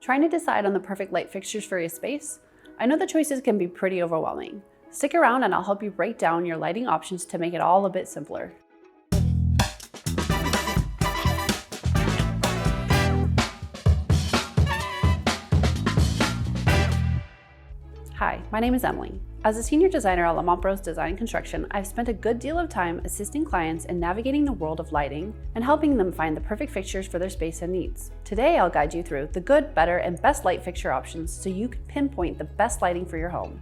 Trying to decide on the perfect light fixtures for your space? I know the choices can be pretty overwhelming. Stick around and I'll help you break down your lighting options to make it all a bit simpler. Hi, my name is Emily. As a senior designer at Lamont Bros Design Construction, I've spent a good deal of time assisting clients in navigating the world of lighting and helping them find the perfect fixtures for their space and needs. Today, I'll guide you through the good, better, and best light fixture options so you can pinpoint the best lighting for your home.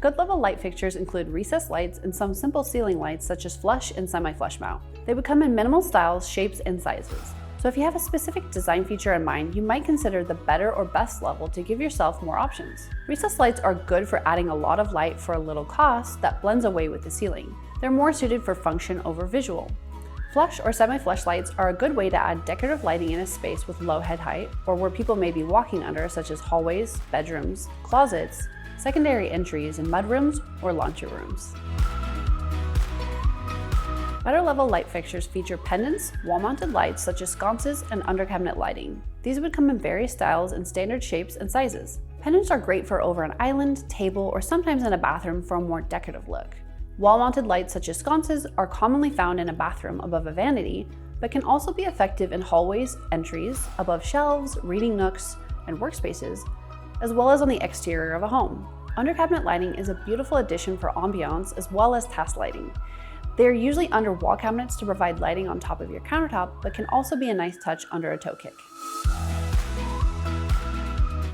Good level light fixtures include recessed lights and some simple ceiling lights such as flush and semi-flush mount. They would come in minimal styles, shapes, and sizes. So if you have a specific design feature in mind, you might consider the better or best level to give yourself more options. Recessed lights are good for adding a lot of light for a little cost that blends away with the ceiling. They're more suited for function over visual. Flush or semi-flush lights are a good way to add decorative lighting in a space with low head height or where people may be walking under, such as hallways, bedrooms, closets, secondary entries, and mudrooms or laundry rooms. Better level light fixtures feature pendants, wall-mounted lights such as sconces, and under-cabinet lighting. These would come in various styles and standard shapes and sizes. Pendants are great for over an island, table, or sometimes in a bathroom for a more decorative look. Wall-mounted lights such as sconces are commonly found in a bathroom above a vanity, but can also be effective in hallways, entries, above shelves, reading nooks, and workspaces, as well as on the exterior of a home. Under-cabinet lighting is a beautiful addition for ambiance as well as task lighting. They are usually under wall cabinets to provide lighting on top of your countertop, but can also be a nice touch under a toe kick.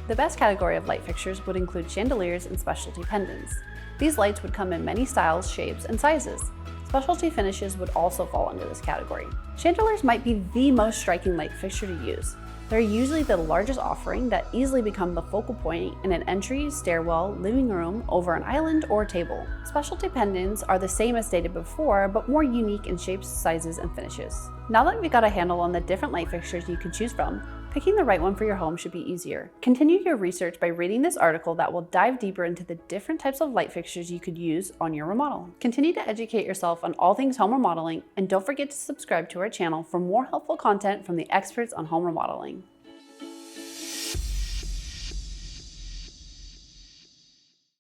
The best category of light fixtures would include chandeliers and specialty pendants. These lights would come in many styles, shapes, and sizes. Specialty finishes would also fall under this category. Chandeliers might be the most striking light fixture to use. They're usually the largest offering that easily become the focal point in an entry, stairwell, living room, over an island, or table. Specialty pendants are the same as stated before, but more unique in shapes, sizes, and finishes. Now that we've got a handle on the different light fixtures you can choose from, picking the right one for your home should be easier. Continue your research by reading this article that will dive deeper into the different types of light fixtures you could use on your remodel. Continue to educate yourself on all things home remodeling, and don't forget to subscribe to our channel for more helpful content from the experts on home remodeling.